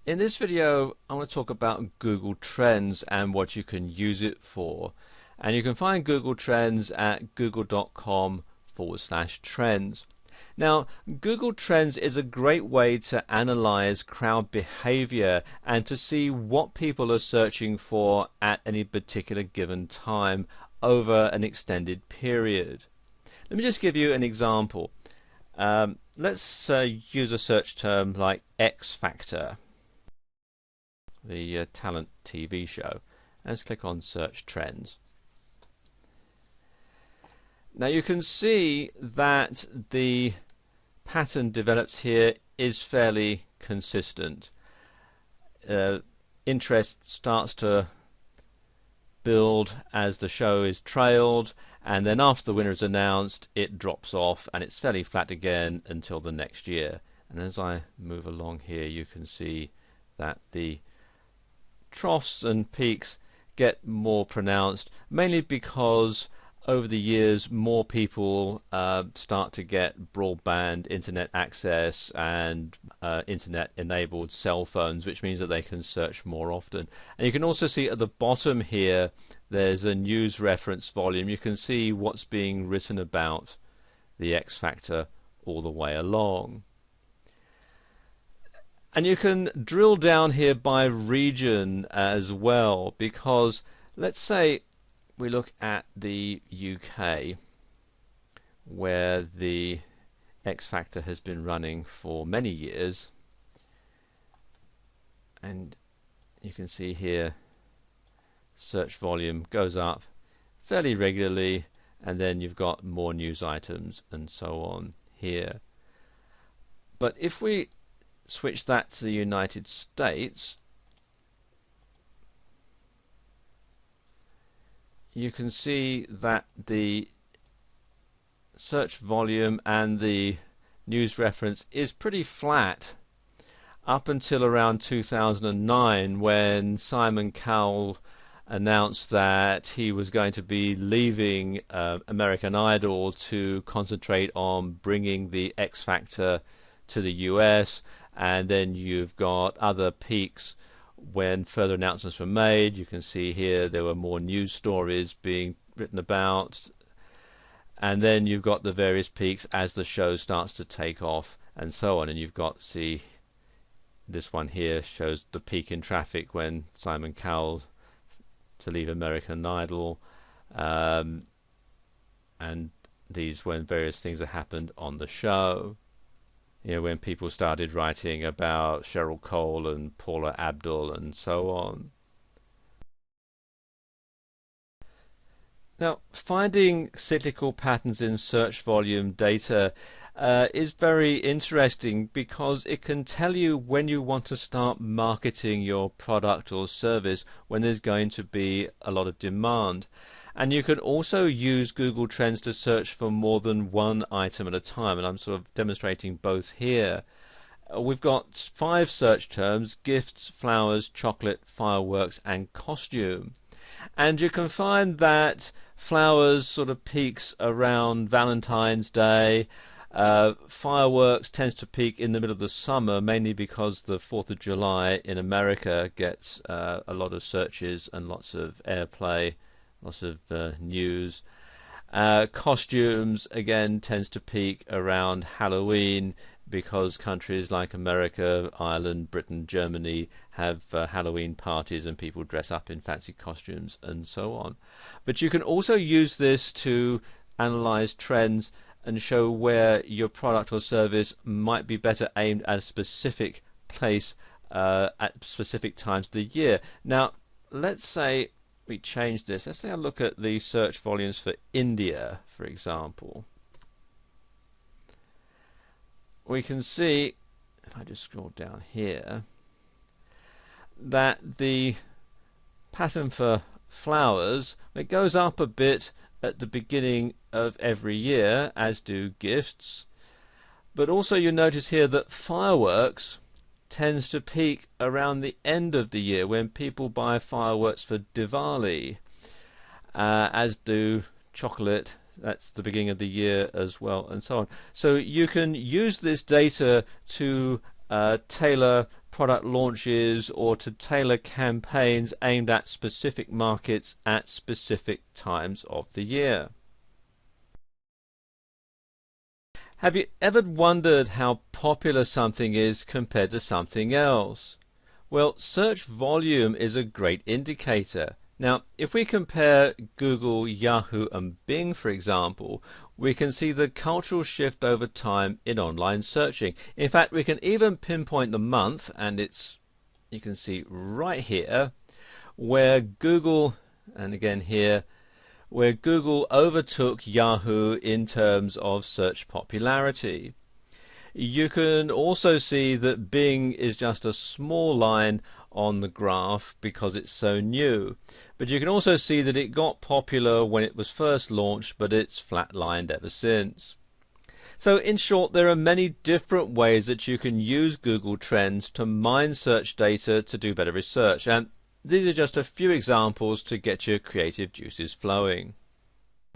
In this video, I want to talk about Google Trends and what you can use it for. And you can find Google Trends at google.com/trends. Now, Google Trends is a great way to analyze crowd behavior and to see what people are searching for at any particular given time over an extended period. Let me just give you an example. Let's use a search term like X Factor, the talent TV show. Let's click on Search Trends. Now you can see that the pattern developed here is fairly consistent. Interest starts to build as the show is trailed, and then after the winner is announced it drops off and it's fairly flat again until the next year. And as I move along here, you can see that the troughs and peaks get more pronounced, mainly because over the years more people start to get broadband internet access and internet enabled cell phones, which means that they can search more often. And you can also see at the bottom here there's a news reference volume. You can see what's being written about the X Factor all the way along. And you can drill down here by region as well, because let's say we look at the UK, where the X Factor has been running for many years, and you can see here search volume goes up fairly regularly, and then you've got more news items and so on here. But if we switch that to the United States, you can see that the search volume and the news reference is pretty flat up until around 2009, when Simon Cowell announced that he was going to be leaving American Idol to concentrate on bringing the X Factor to the US. And then you've got other peaks when further announcements were made. You can see here there were more news stories being written about, and then you've got the various peaks as the show starts to take off and so on. And you've got, see, this one here shows the peak in traffic when Simon Cowell to leave American Idol, and these when various things that happened on the show. You know, when people started writing about Cheryl Cole and Paula Abdul and so on. Now, finding cyclical patterns in search volume data is very interesting, because it can tell you when you want to start marketing your product or service, when there's going to be a lot of demand. And you can also use Google Trends to search for more than one item at a time, and I'm sort of demonstrating both here. We've got 5 search terms: gifts, flowers, chocolate, fireworks, and costume. And you can find that flowers sort of peaks around Valentine's Day. Fireworks tends to peak in the middle of the summer, mainly because the 4th of July in America gets a lot of searches and lots of airplay, lots of news. Costumes again tends to peak around Halloween, because countries like America, Ireland, Britain, Germany have Halloween parties and people dress up in fancy costumes and so on. But you can also use this to analyze trends and show where your product or service might be better aimed at a specific place at specific times of the year. Now, let's say we change this. Let's say I look at the search volumes for India, for example. We can see, if I just scroll down here, that the pattern for flowers, it goes up a bit at the beginning of every year, as do gifts. But also you notice here that fireworks tends to peak around the end of the year, when people buy fireworks for Diwali, as do chocolate. That's the beginning of the year as well, and so on. So you can use this data to tailor product launches or to tailor campaigns aimed at specific markets at specific times of the year. Have you ever wondered how popular something is compared to something else? Well, search volume is a great indicator. Now, if we compare Google, Yahoo and Bing, for example, we can see the cultural shift over time in online searching. In fact, we can even pinpoint the month, and you can see right here, where Google, and again here, where Google overtook Yahoo in terms of search popularity. You can also see that Bing is just a small line on the graph because it's so new. But you can also see that it got popular when it was first launched, but it's flatlined ever since. So in short, there are many different ways that you can use Google Trends to mine search data to do better research, and these are just a few examples to get your creative juices flowing.